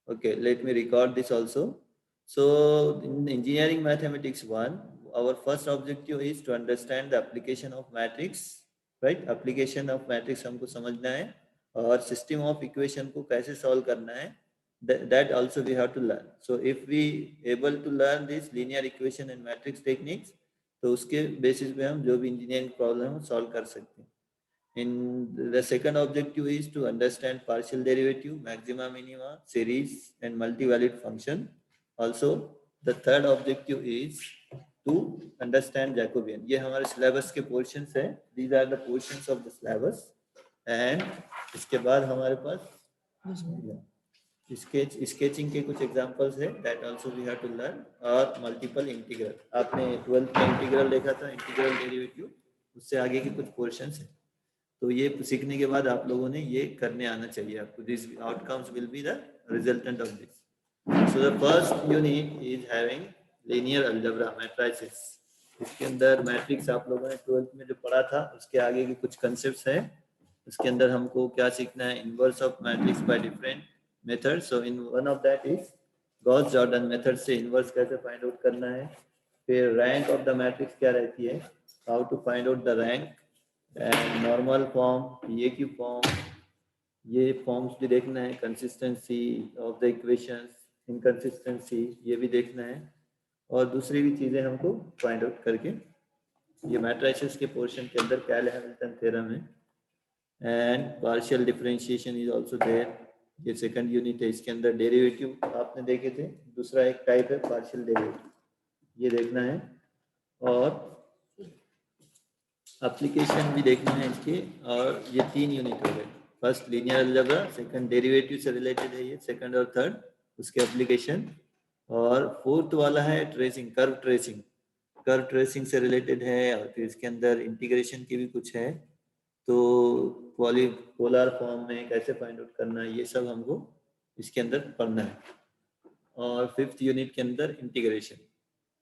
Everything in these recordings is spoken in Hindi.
Okay, let me record this also. So in engineering mathematics 1, our first objective is to understand the application of matrix, right? Application of matrix हमको समझना है और system of equation को कैसे solve करना है, that also we have to learn. So if we able to learn this linear equation and matrix techniques, तो उसके basis पे हम जो भी engineering problem है solve कर सकते हैं. In the second objective is to understand partial derivative, maxima, minima, series and multivalued function. Also, the third objective is to understand Jacobian. ये हमारे syllabus के portions हैं. These are the portions of the syllabus. And इसके बाद हमारे पास sketching के कुछ examples है. That also we have to learn. और multiple integral. आपने 12th में integral देखा था, integral derivative. उससे आगे के कुछ portions हैं. तो ये सीखने के बाद आप लोगों ने ये करने आना चाहिए आपको. This outcomes will be the resultant of this. So the first unit is having linear algebra matrices. इसके अंदर मैट्रिक्स आप लोगों ने 12th में जो पढ़ा था उसके आगे के कुछ कंसेप्ट्स हैं. इसके अंदर हमको क्या सीखना है, inverse of matrix by different method. So in one of that is Gauss Jordan method से इनवर्स कैसे फाइंड आउट करना है. फिर रैंक ऑफ द मैट्रिक्स क्या रहती है, how to find out the rank and normal form, ये की फॉर्म, ये फॉर्म्स भी देखना है, consistency of the equations, inconsistency ये भी देखना है और दूसरी भी चीज़ें हमको फाइंड आउट करके ये मैट्रिसेस के पोर्शन के अंदर कैल-हैमिल्टन थ्योरम है and partial differentiation is also there. ये सेकंड यूनिट है. इसके अंदर डेरिवेटिव आपने देखे थे, दूसरा एक टाइप है पार्शियल डेरिवेटिव, ये देखना है और एप्लीकेशन भी देखना है इसके. और ये 3 यूनिट हो गए. First linear algebra, second derivative से रिलेटेड है ये, सेकंड और थर्ड उसके एप्लीकेशन. और फोर्थ वाला है tracing, curve tracing, curve tracing से रिलेटेड है. और फिर इसके अंदर इंटीग्रेशन की भी कुछ है, तो पोलर फॉर्म में कैसे फाइंड आउट करना है, ये सब हमको इसके अंदर पढ़ना है. और फिफ्थ यूनिट के अंदर integration.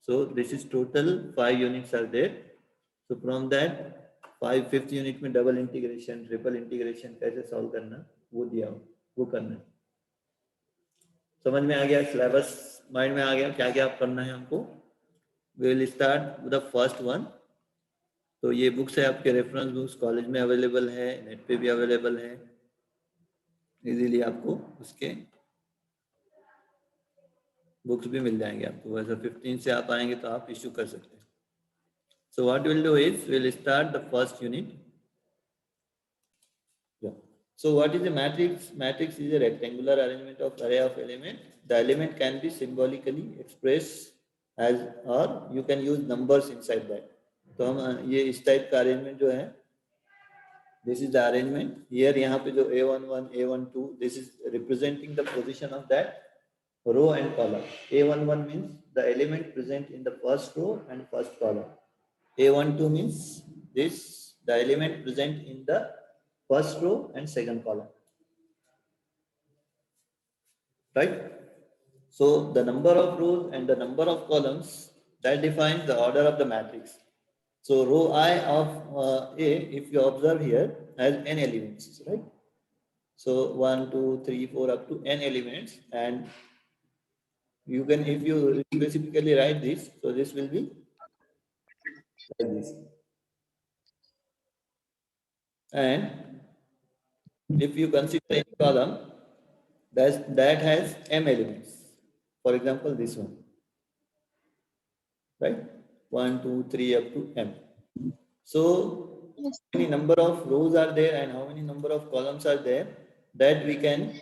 So this is total 5 units are there. So from that 5th unit में डबल इंटीग्रेशन, ट्रिपल इंटीग्रेशन कैसे सॉल्व करना वो दिया हो, वो करना है. समझ में आ गया, सिलेबस माइंड में आ गया क्या क्या करना है हमको. We will start with the first one. तो ये बुक्स है आपके, रेफरेंस बुक्स कॉलेज में अवेलेबल है, नेट पे भी अवेलेबल है, इजीली आपको उसके बुक्स भी मिल जाएंगे आपको. वैसे 15 से आप आएंगे तो आप इश्यू कर सकते हैं. So what we'll do is we'll start the first unit. Yeah. So what is a matrix? Matrix is a rectangular arrangement of array of elements. The element can be symbolically expressed as, or you can use numbers inside that. तो हम ये इस टाइप का अरेंजमेंट जो है, this is the arrangement. Here यहाँ पे जो A11, A12, this is representing the position of that row and column. A11 means the element present in the first row and first column. A12 means this, the element present in the first row and second column, right? So the number of rows and the number of columns, that defines the order of the matrix. So row I of A, if you observe here, has n elements, right? So 1, 2, 3, 4 up to n elements, and you can, if you specifically write this, so this will be like this. And if you consider any column that has m elements, for example this one, right? 1, 2, 3 up to m. So how many number of rows are there and how many number of columns are there, that we can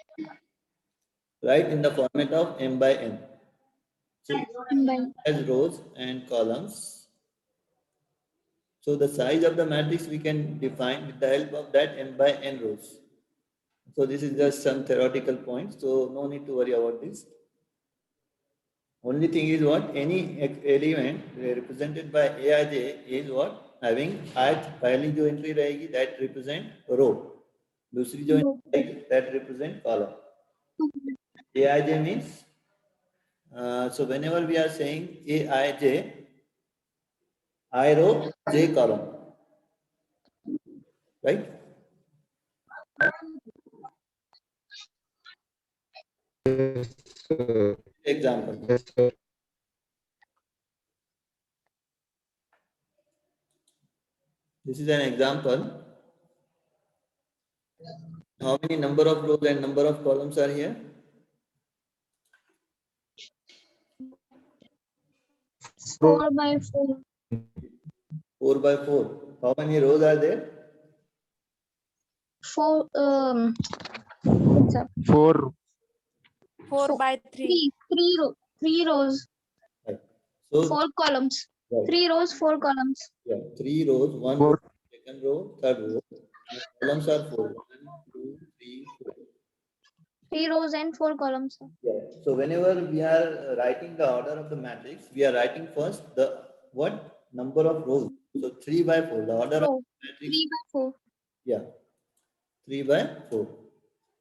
write in the format of m by n. So as rows and columns. So the size of the matrix we can define with the help of that m by n rows. So this is just some theoretical points, so no need to worry about this. Only thing is what, any element represented by Aij is what, having ith पहली जो entry रहेगी that represent row, दूसरी जो entry रहेगी that represent column. Aij means so whenever we are saying Aij, I row j column, right? Example. Yes, sir. This is an example. How many number of rows and number of columns are here? 4 by 4. 4 by 4. How many rows are there? 4. What's up? 4. 4 by 3. 3 rows. Right. So 4 columns. right. 3 rows, 4 columns. Yeah, 3 rows, 1 row, 4. second row, third row. And columns are 4. 1, 2, 3, 4. 3 rows and 4 columns. Yeah. So whenever we are writing the order of the matrix, we are writing first the what number of rows. So 3 by 4. The order of Row. matrix. 3 by 4. Yeah, 3 by 4.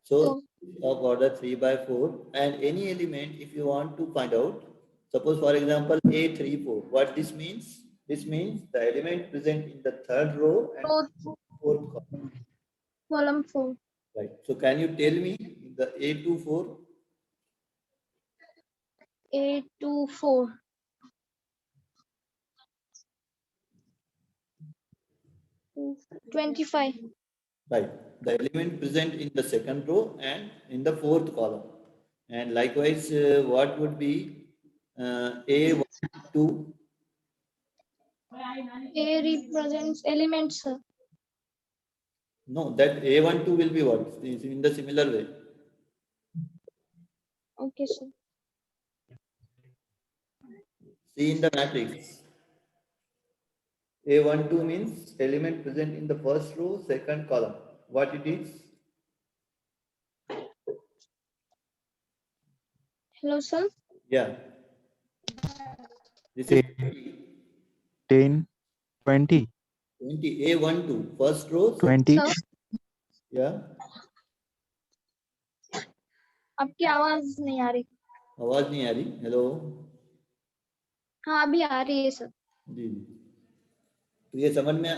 So So, of order 3 by 4, and any element if you want to find out, suppose for example A34, what this means? This means the element present in the third row and row fourth column. column 4. Right. So can you tell me the A24? 8 to 4. 25. Right. The element present in the second row and in the fourth column. And likewise, what would be A12? A represents elements, sir. No, that A12 will be what? Is in the similar way. Okay, sir. See in the matrix. A12 means element present in the first row, second column. What it is? Hello, sir. Yeah. This is 10, 20, 20. A12. First row, 20. Sir, yeah. आपकी आवाज नहीं आ रही. आवाज नहीं आ रही. हेलो. हाँ, अभी आ रही है, सर. जी जी. तो ये समझ में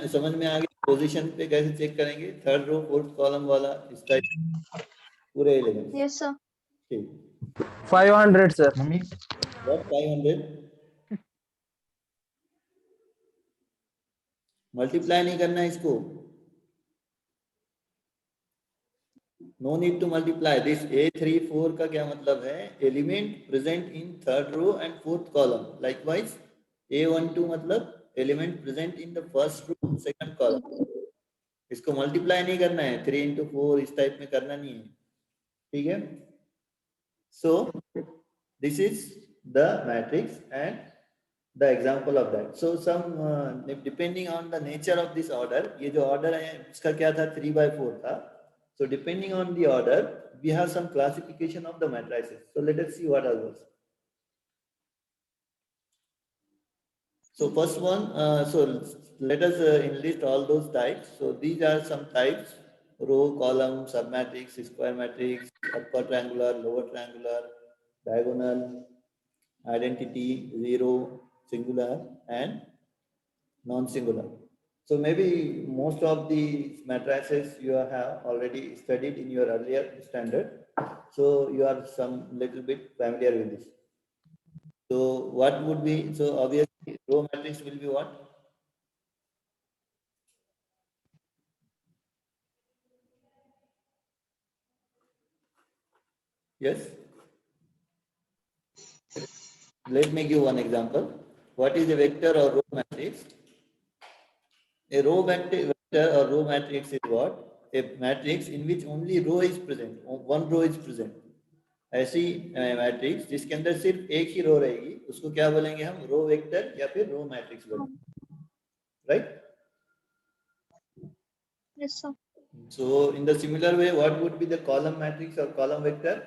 आ गया. पोजीशन पे कैसे चेक करेंगे? थर्ड रो, फोर्थ कॉलम वाला इस टाइप पूरे एलिमेंट. Yes, sir. ठीक. 500 sir. Mummy, What 500? मल्टीप्लाई नहीं करना है इसको. No need to multiply this. A34 का क्या मतलब है? Element present in third row and fourth column. Likewise A12 मतलब element present in the first row second column. इसको मल्टीप्लाई नहीं करना है. 3 into 4 इस टाइप में करना नहीं है. ठीक है. So this is the matrix and the example of that. So some depending on the nature of this order, ये जो order है इसका क्या था? 3 by 4 था. So depending on the order, we have some classification of the matrices. So let us see what are those. So first one, so let us enlist all those types. So these are some types: row, column, submatrix, square matrix, upper triangular, lower triangular, diagonal, identity, zero, singular, and non-singular. So maybe most of the matrices you have already studied in your earlier standard. So you are some little bit familiar with this. So what would be, so obviously row matrix will be what? Yes. Let me give one example. What is a vector or row matrix? A row vector or row matrix is what? A matrix in which only row is present, one row is present. ऐसी मैट्रिक्स जिसके अंदर सिर्फ एक ही रो रहेगी उसको क्या बोलेंगे हम? रो वेक्टर या फिर रो मैट्रिक्स बोलेंगे. Right. Yes, sir. So in the similar way, what would be the column matrix or column vector?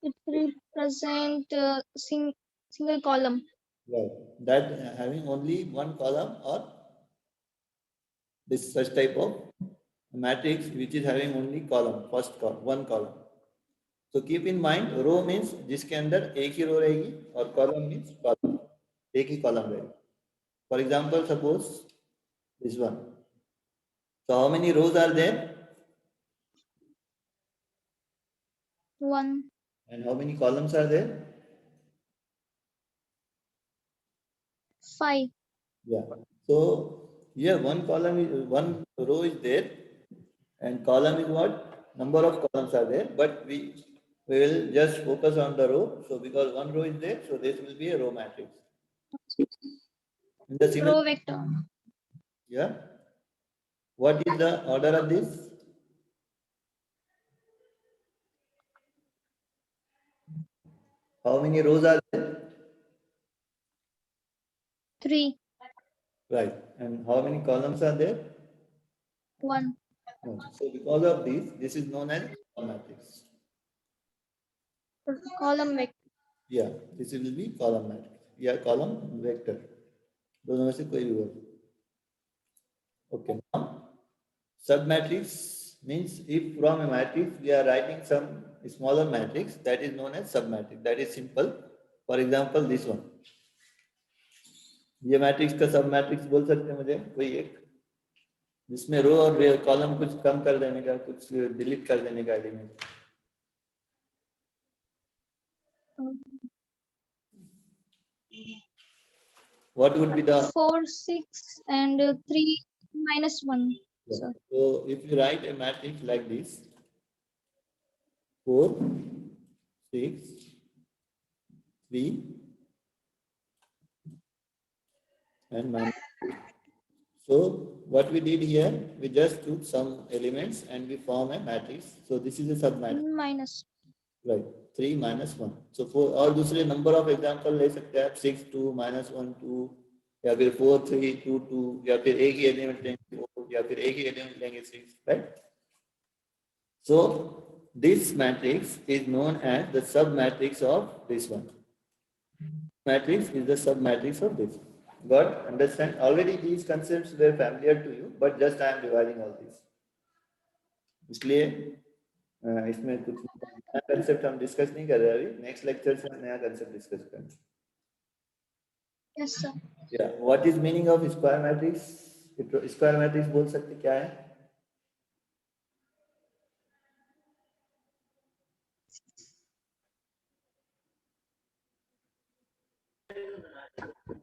It represent single column. Right. That having only one column, or this such type of matrix which is having only column, first column, one column. So keep in mind, row means जिसके अंदर एक ही रो रहेगी और column means column, एक ही column रहेगी. For example, suppose this one. So how many rows are there? 1. And how many columns are there? 5. Yeah. So here one column is one row is there, and column is what? Number of columns are there, but we will just focus on the row. So because one row is there, so this will be a row matrix. In the similar, Row vector. yeah. What is the order of this? How many rows are there? 3. Right. And how many columns are there? 1. No. So because of this is known as column matrix. Column vector. Yeah, this will be column matrix. Yeah, column vector. दोनों में से कोई भी बोल. Okay. Now, submatrix means if from a matrix we are writing some smaller matrix, that is known as submatrix. That is simple. For example, this one. ये मैट्रिक्स का सब मैट्रिक्स बोल सकते हैं मुझे कोई एक, जिसमें रो और कॉलम कुछ कम कर देने का, कुछ डिलीट कर देने का element. What would be the 4, 6, and 3 minus 1. Yeah. So if you write a matrix like this, 4, 6, 3, and minus 2. So what we did here, we just took some elements and we form a matrix. So this is a submatrix. Minus. Right. 3 minus 1. So for और दूसरे number of example ले सकते हैं 6, 2, minus 1, 2, या फिर 4, 3, 2, 2, या फिर एक ही element लेंगे 4, या फिर एक ही element लेंगे 6, right? So this matrix is known as the submatrix of this one. Matrix is the submatrix of this. Got? Understand? Already these concepts were familiar to you, but just I am dividing all these. इसलिए इसमें कुछ नया कंसेप्ट हम डिस्कस नहीं कर रहे अभी. नेक्स्ट लेक्चर से हम नया कंसेप्ट डिस्कस करेंगे. Yes, sir. Yeah. What is meaning of square matrix? Square matrix बोल सकते क्या है?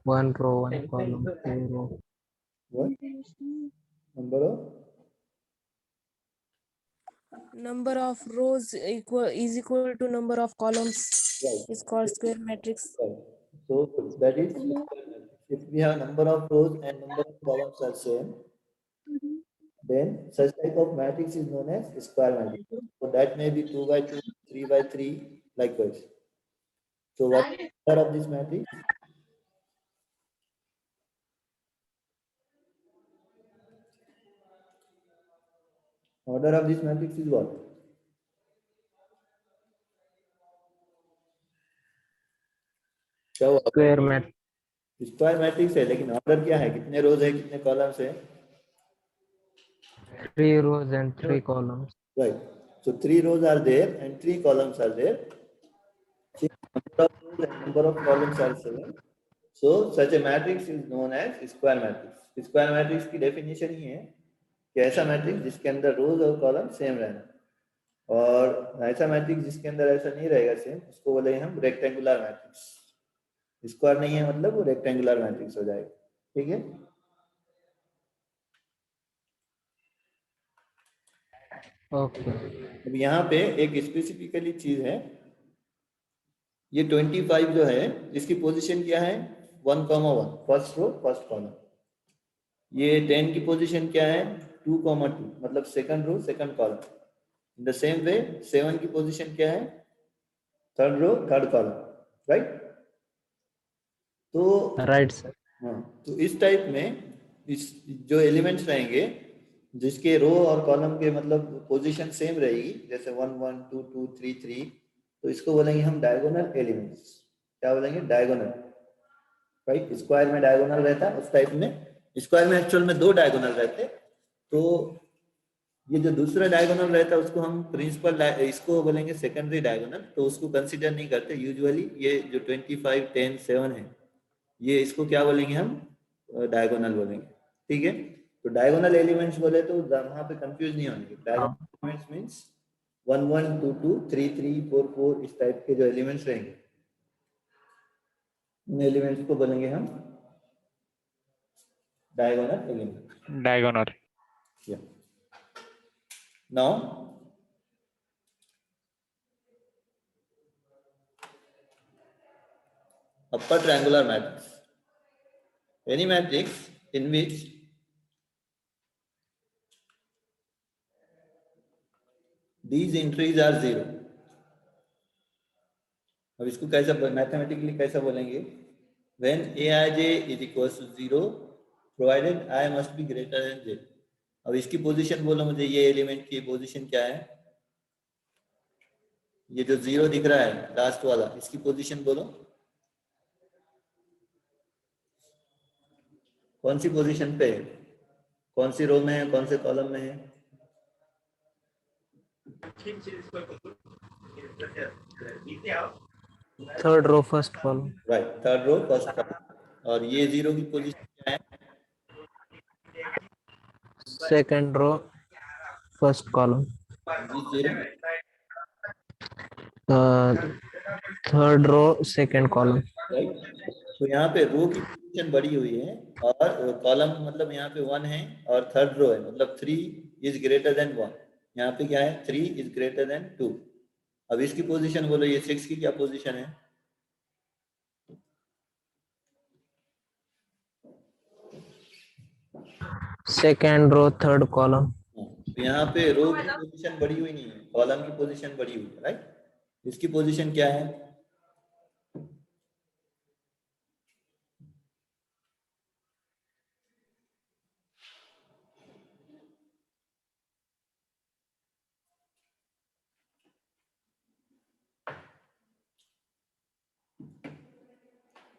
One row, one column, two row. What? Number of? Number of rows is equal to number of columns Right. is called square matrix. Right. So that is if we have number of rows and number of columns are same, then such type of matrix is known as square matrix. So that may be 2 by 2, 3 by 3, likewise. So what is the order of this matrix? Order of this matrix is what? क्या हुआ? Square matrix. स्क्वायर मैट्रिक्स है, लेकिन ऑर्डर क्या है? कितने रोज है, कितने कॉलम्स है? 3 rows and 3 columns. Right. So 3 rows are there and 3 columns are there. Number of rows and number of columns are same. So such a matrix is known as square matrix. Square matrix की डेफिनेशन ही है कि ऐसा मैट्रिक्स जिसके अंदर रोज और कॉलम सेम रहना, और ऐसा मैट्रिक्स जिसके अंदर ऐसा नहीं रहेगा सेम, उसको बोले हम रेक्टेंगुलर मैट्रिक्स. स्क्वायर नहीं है मतलब वो रेक्टेंगुलर मैट्रिक्स हो जाएगा. ठीक है. Okay. अब यहाँ पे एक स्पेसिफिकली चीज है, ये 25 जो है इसकी पोजीशन क्या है? 1,1, फर्स्ट रो फर्स्ट कॉलम. ये 10 की पोजीशन क्या है? 2,2, मतलब second row second column. In the same way 7 की पोजीशन क्या है? Third row third column. Right. तो Right, sir. हाँ, तो इस टाइप में इस जो एलिमेंट्स रहेंगे जिसके रो और कॉलम के मतलब पोजीशन सेम रहेगी, जैसे 1, 1, 2, 2, 3, 3, तो इसको बोलेंगे हम डायगोनल एलिमेंट्स. क्या बोलेंगे? डायगोनल. राइट. स्क्वायर में डायगोनल रहता है, उस टाइप में स्क्वायर में एक्चुअल में 2 डायगोनल रहते. तो ये जो दूसरा डायगोनल रहता है उसको हम प्रिंसिपल, इसको बोलेंगे सेकेंडरी डायगोनल, तो उसको कंसीडर नहीं करते यूजुअली. ये जो 25, 10, 7 है, ये इसको क्या बोलेंगे हम? डायगोनल बोलेंगे. ठीक है. तो डायगोनल एलिमेंट्स बोले तो वहां पे कंफ्यूज नहीं होंगे. डायगोनल एलिमेंट्स मींस 1 1 2 2 3 3 4 4 इस टाइप के जो एलिमेंट्स रहेंगे उन एलिमेंट्स को बोलेंगे हम diagonal element. Diagonal. Yeah. Now, upper triangular matrix. Any matrix in which these entries are zero. अब इसको कैसा मैथमेटिकली कैसा बोलेंगे? When aij is equals to 0, provided I must be greater than j. अब इसकी पोजीशन बोलो मुझे, ये एलिमेंट की पोजीशन क्या है? ये जो 0 दिख रहा है लास्ट वाला, इसकी पोजीशन बोलो. कौन सी पोजीशन पे है? कौन सी रो में है, कौन से कॉलम में है? Third row first column. Right, third row first column. और ये 0 की पोजीशन क्या है? Second row first column. ये 0 third row second column. Right. तो यहाँ पे रो की पोजीशन बढ़ी हुई है और कॉलम मतलब यहाँ पे 1 है और थर्ड रो है, मतलब 3 इज ग्रेटर देन 1. यहाँ पे क्या है? 3 इज ग्रेटर देन 2. अब इसकी पोजीशन बोलो, ये 6 की क्या पोजीशन है? Second row third column. तो यहाँ पे रो की पोजीशन बढ़ी हुई नहीं है, कॉलम की पोजीशन बढ़ी हुई है. राइट. इसकी पोजीशन क्या है?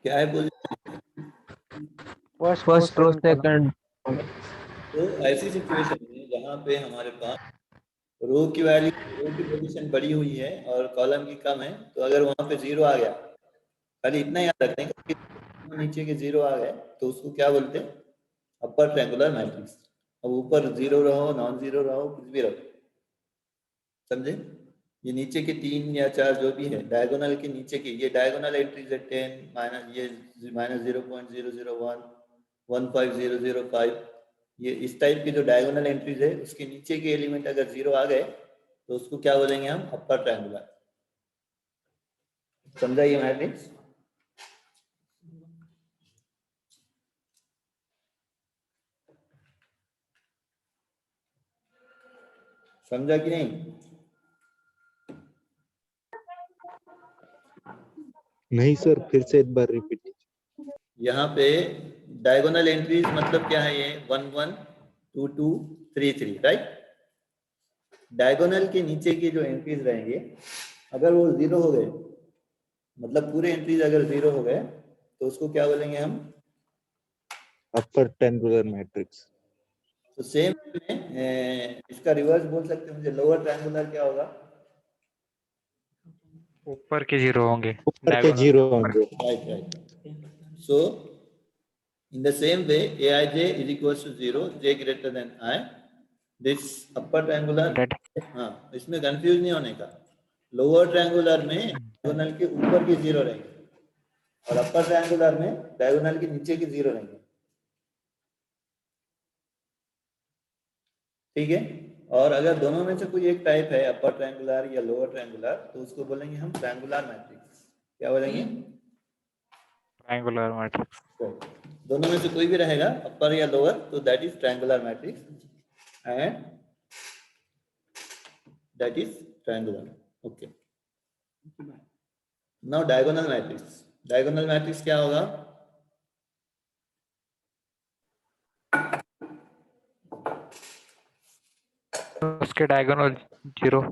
क्या है पोजीशन? First row second. तो ऐसी सिचुएशन में जहाँ पे हमारे पास रो की वैल्यू, रो की पोजीशन बढ़ी हुई है और कॉलम की कम है, तो अगर वहां पे 0 आ गया, खाली इतना याद रखना है कि नीचे के 0 आ गए तो उसको क्या बोलते हैं? Upper triangular matrix. अब ऊपर 0 रहो, नॉन 0 रहो, कुछ भी रहो, समझे? ये नीचे के 3 या 4 जो भी है डायगोनल के नीचे के, ये डायगोनल एंट्रीज है 10 माइनस ये -0.001 15005, ये इस टाइप की जो डायगोनल एंट्रीज है उसके नीचे के एलिमेंट अगर 0 आ गए तो उसको क्या बोलेंगे हम? Upper triangular. समझा ये मैट्रिक्स? समझा कि नहीं? नहीं सर, फिर से एक बार रिपीट. यहाँ पे डायगोनल एंट्रीज मतलब क्या है? ये 1 1 2 2 3 3, राइट. डायगोनल के नीचे के जो एंट्रीज रहेंगे अगर वो 0 हो गए, मतलब पूरे एंट्रीज अगर 0 हो गए तो उसको क्या बोलेंगे हम? Upper triangular matrix. तो सेम इसका रिवर्स बोल सकते हैं मुझे, लोअर ट्रायंगुलर क्या होगा? ऊपर के 0 होंगे. ऊपर के 0 होंगे. Right right. So in the same way aij is equals to 0, j greater than I. This upper triangular, हाँ इसमें कंफ्यूज नहीं होने का. लोअर ट्रायंगुलर में डायगोनल के ऊपर के 0 रहेंगे और अपर ट्रायंगुलर में डायगोनल के नीचे के 0 रहेंगे. ठीक है. और अगर दोनों में से कोई एक टाइप है अपर ट्रायंगुलर या लोअर ट्रायंगुलर तो उसको बोलेंगे हम ट्रायंगुलर मैट्रिक्स. क्या बोलेंगे? Triangular matrix. दोनों में से कोई भी रहेगा अपर या लोअर तो that is triangular matrix and that is triangular. Okay. Now diagonal matrix. Diagonal matrix क्या होगा? उसके डायगोनल 0.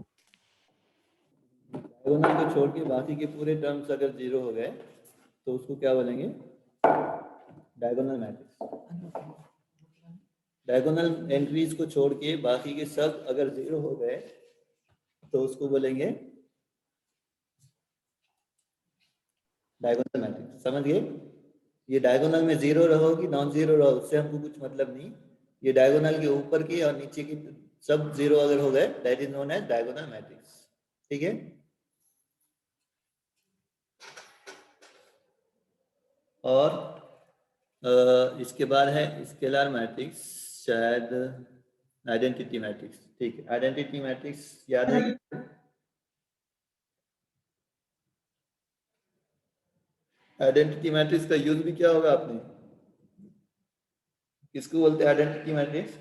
डायगोनल को छोड़ के बाकी के पूरे टर्म्स अगर 0 हो गए तो उसको क्या बोलेंगे? Diagonal matrix. डायगोनल एंट्रीज को छोड़ के बाकी के सब अगर 0 हो गए तो उसको बोलेंगे डायगोनल मैट्रिक्स. समझ गए? ये डायगोनल में 0 रहो कि नॉन 0 रहो उससे हमको कुछ मतलब नहीं. ये डायगोनल के ऊपर के और नीचे की सब जीरो अगर हो गए that is known as diagonal matrix. ठीक है, और इसके बाद है स्केलर मैट्रिक्स, शायद आइडेंटिटी मैट्रिक्स। ठीक है, आइडेंटिटी मैट्रिक्स याद है? आइडेंटिटी मैट्रिक्स का यूज भी क्या होगा आपने, किसको बोलते हैं आइडेंटिटी मैट्रिक्स?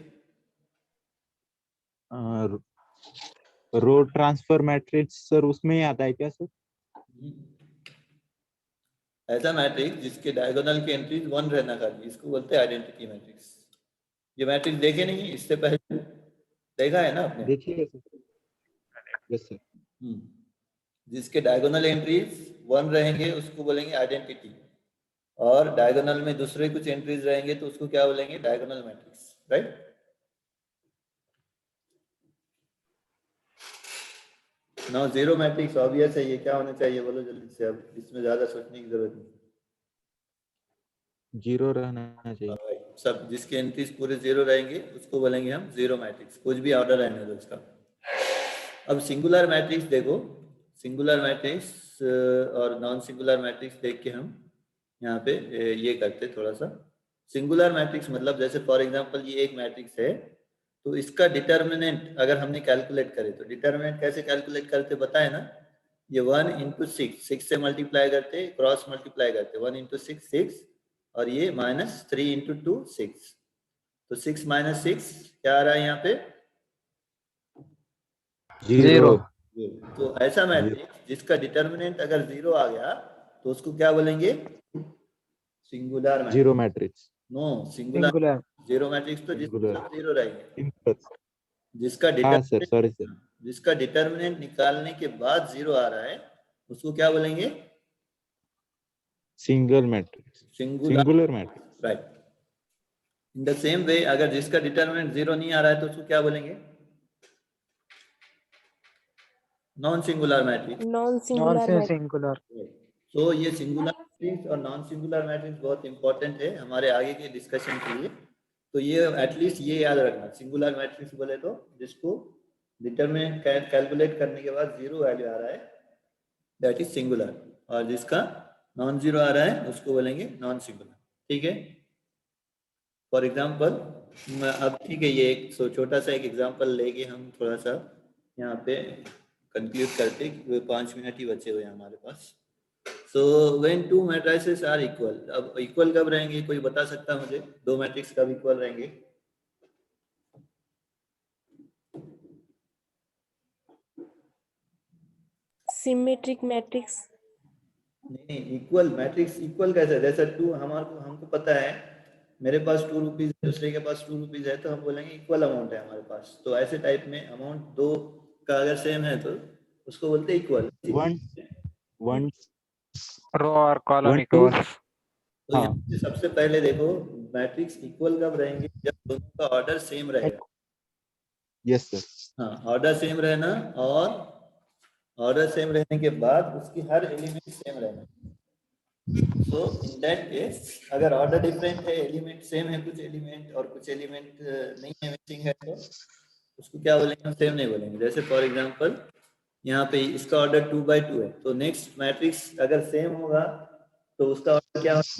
रो ट्रांसफर मैट्रिक्स सर उसमें ही आता है क्या सर? ऐसा मैट्रिक्स जिसके डायगोनल की एंट्रीज 1 रहना चाहिए, इसको बोलते हैं आइडेंटिटी मैट्रिक्स। ये मैट्रिक्स देखे नहीं इससे पहले, देखा है ना आपने? देखिए सर। Yes sir. जिसके डायगोनल एंट्रीज 1 रहेंगे उसको बोलेंगे आइडेंटिटी, और डायगोनल में दूसरे कुछ एंट्रीज रहेंगे तो उसको क्या बोलेंगे, diagonal matrix, right? Now zero matrix obvious है, ये क्या होना चाहिए बोलो जल्दी से, अब इसमें ज्यादा सोचने की जरूरत नहीं। जीरो रहना चाहिए। सब जिसके एंट्रीज पूरे जीरो रहेंगे उसको बोलेंगे हम जीरो मैट्रिक्स, कुछ भी ऑर्डर रहने दो उसका। अब सिंगुलर मैट्रिक्स देखो, सिंगुलर मैट्रिक्स और नॉन सिंगुलर मैट्रिक्स देख के हम यहाँ पे ये करते थोड़ा सा। सिंगुलर मैट्रिक्स मतलब जैसे फॉर एग्जांपल ये एक मैट्रिक्स है, तो इसका डिटर्मिनेंट अगर हमने कैलकुलेट करे तो डिटर्मिनेंट कैसे कैलकुलेट करते बताए ना, ये 1 into 6 से मल्टीप्लाई करते, क्रॉस मल्टीप्लाई करते, 1 into 6 6, और ये -3 into 2 6, तो 6 - 6 क्या आ रहा है यहाँ पे, जीरो। तो ऐसा मैट्रिक्स जिसका डिटर्मिनेंट अगर 0 आ गया तो उसको क्या बोलेंगे, singular matrix. Zero matrix. No, singular zero matrix तो जिसमें Singular. सब 0 रहेंगे, Simple. जिसका हाँ सर, डिटर्मिनेंट, सॉरी सर। जिसका डिटर्मिनेंट निकालने के बाद 0 आ रहा है उसको क्या बोलेंगे, single matrix. Singular, singular matrix. Right. In the same वे अगर जिसका डिटर्मिनेंट 0 नहीं आ रहा है तो उसको क्या बोलेंगे, non singular matrix. Non singular singular. तो ये सिंगुलर मैट्रिक्स और नॉन सिंगुलर मैट्रिक्स बहुत इंपॉर्टेंट है हमारे आगे के डिस्कशन के लिए। तो ये एटलीस्ट ये याद रखना, सिंगुलर मैट्रिक्स बोले तो जिसको डिटरमिनेंट कैलकुलेट करने के बाद 0 वैल्यू आ रहा है दैट इज सिंगुलर, और जिसका नॉन जीरो आ रहा है उसको बोलेंगे नॉन सिंगुलर। ठीक है, फॉर एग्जांपल अब ठीक है, ये एक छोटा सा एक एग्जांपल लेके हम थोड़ा सा यहाँ पे कंक्लूड करते, 5 मिनट ही बचे हुए हैं हमारे पास। So when two matrices are equal, अब इक्वल कब रहेंगे कोई बता सकता है मुझे, दो मैट्रिक्स कब इक्वल रहेंगे? Symmetric matrix. नहीं, इक्वल मैट्रिक्स इक्वल कैसे, जैसा टू हमारे को हमको पता है मेरे पास 2 रुपीज है, दूसरे के पास 2 रुपीज है, तो हम बोलेंगे इक्वल अमाउंट है हमारे पास। तो ऐसे टाइप में अमाउंट दो का अगर सेम है तो उसको बोलते हैं इक्वल। वन रो और कॉलम 1 2। इक्वल। तो यहाँ पे सबसे पहले देखो मैट्रिक्स इक्वल कब रहेंगे, जब दोनों का ऑर्डर सेम रहेगा। Yes sir. हाँ, ऑर्डर सेम रहना, और ऑर्डर सेम रहने के बाद उसकी हर एलिमेंट सेम रहना। सो इन दैट केस अगर ऑर्डर डिफरेंट है, एलिमेंट सेम है कुछ एलिमेंट और कुछ एलिमेंट नहीं है, मिसिंग है, तो उसको क्या बोलेंगे, हम सेम नहीं बोलेंगे। जैसे फॉर एग्जांपल यहाँ पे इसका ऑर्डर 2/2 है, तो नेक्स्ट मैट्रिक्स अगर सेम होगा तो उसका ऑर्डर क्या होगा,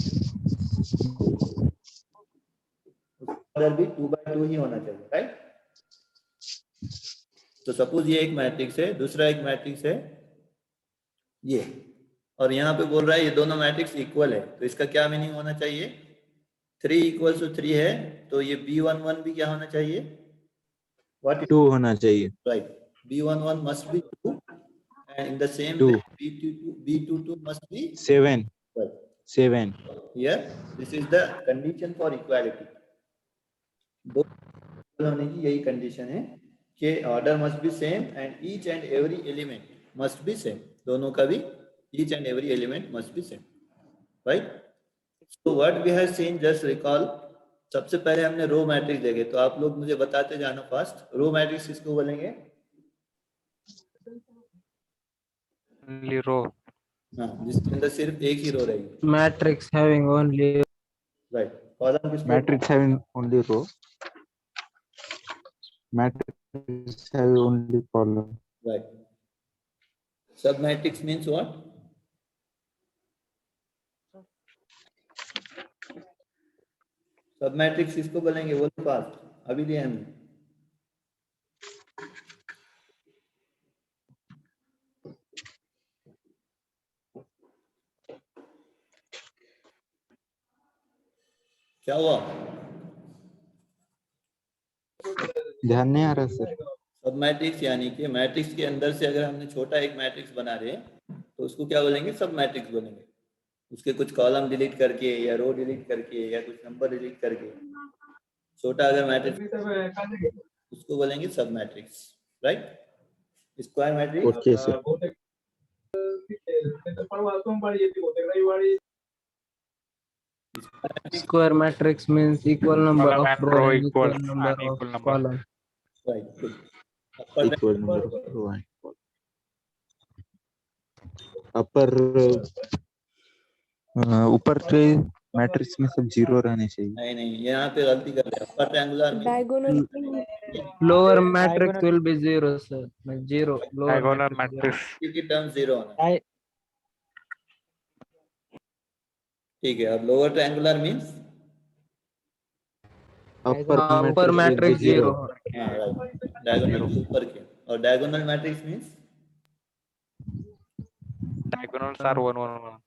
ऑर्डर भी 2/2 ही होना चाहिए, राइट? तो सपोज ये एक मैट्रिक्स है, दूसरा एक मैट्रिक्स है ये, और यहाँ पे बोल रहा है ये दोनों मैट्रिक्स इक्वल है, तो इसका क्या मीनिंग होना चाहिए, 3 = 3 है, तो ये B11 भी क्या होना चाहिए, व्हाट 2 होना चाहिए। Right, B11 must be 2 and in the same 2 way B22 must be 7 right. 7। Here this is the condition for equality, दो होने की यही कंडीशन है कि order must be same and each and every element must be same, दोनों का भी each and every element must be same, right? So what we have seen, just recall, सबसे पहले हमने रो मैट्रिक्स देखे, तो आप लोग मुझे बताते जाना फास्ट, रो मैट्रिक्स किसको बोलेंगे? Only row. हाँ, जिसके अंदर सिर्फ एक ही रो रहेगी, matrix having only right. Column किसको? Matrix having only row. Matrix have only column. Right. Submatrix means what? Submatrix किसको बोलेंगे? बोलो फास्ट, अभी दिया हमने। क्या हुआ? ध्यान नहीं आ रहा सर। सब मैट्रिक्स यानी कि मैट्रिक्स के अंदर से अगर हमने छोटा एक मैट्रिक्स बना रहे तो उसको क्या बोलेंगे? सब मैट्रिक्स बोलेंगे। उसके कुछ कॉलम डिलीट करके या रो डिलीट करके या कुछ नंबर डिलीट करके छोटा अगर मैट्रिक्स उसको बोलेंगे सब matrix, right? Square matrix okay sir. Square matrix means equal number Column of and row row and equal equal number and of equal number. column. Right, good. Equal number of row and column. अपर ऊपर के मैट्रिक्स में सब जीरो रहने चाहिए। नहीं नहीं, यहाँ पे गलती कर रहे हैं। अपर ट्रायंगुलर में Diagonal. Lower matrix will be zero, sir. Like zero. Lower Diagonal matrix. matrix. की टर्म जीरो होना है। ठीक है, और lower triangular means Upper matrix zero. हाँ राइट, डायगोनल के ऊपर के। और diagonal matrix means Diagonals are 1 1 1.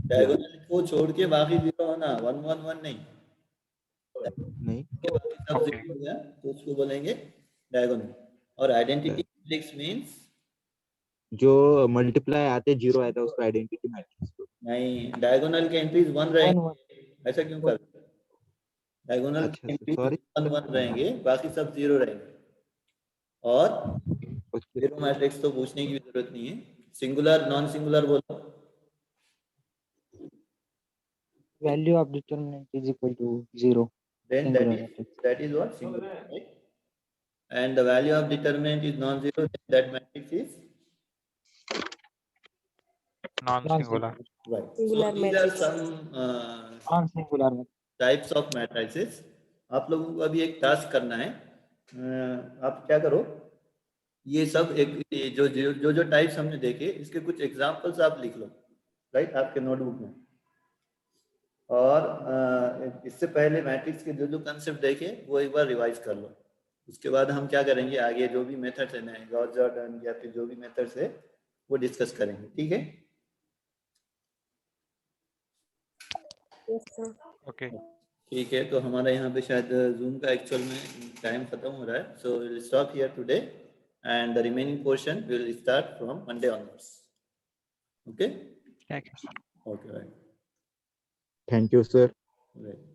Diagonal को छोड़ के बाकी जीरो होना, 1 1 1 नहीं। नहीं, के बाकी सब Okay. जीरो हो गया तो उसको बोलेंगे डायगोनल। और आइडेंटिटी मैट्रिक्स मींस जो मल्टीप्लाई आते जीरो आता है उसको आइडेंटिटी मैट्रिक्स। नहीं, डायगोनल के एंट्रीज 1 रहेंगे। ऐसा क्यों कर? डायगोनल अच्छा के सर, एंट्रीज सॉरी। 1 1 रहेंगे, बाकी सब जीरो रहेंगे। और जीरो मैट्रिक्स तो पूछने की भी जरूरत नहीं है। सिंगुलर नॉन सिंगुलर बोलो। Value of determinant is equal to 0. Then Singular matrix. that is what? Singular, right? And the value of determinant is non-zero, then that matrix is Non-singular. right. Singular So these matrix. are some Non-singular matrix. types of matrices. आप लोगों को अभी एक टास्क करना है। आप क्या करो, ये सब एक ये जो टाइप्स हमने देखे इसके कुछ एग्जांपल्स आप लिख लो, राइट, आपके नोटबुक में। और इससे पहले मैट्रिक्स के जो कंसेप्ट देखे वो एक बार रिवाइज कर लो। उसके बाद हम क्या करेंगे, आगे जो भी मेथड्स है ना, गॉस जॉर्डन या फिर जो भी मेथड्स है वो डिस्कस करेंगे, ठीक है? Yes, sir. Okay. ठीक है, तो हमारा यहाँ पे शायद जूम का एक्चुअल में टाइम खत्म हो रहा है। So will stop here today and the remaining portion will start from Monday onwards. Okay Thank you. Okay, right, thank you sir. Right.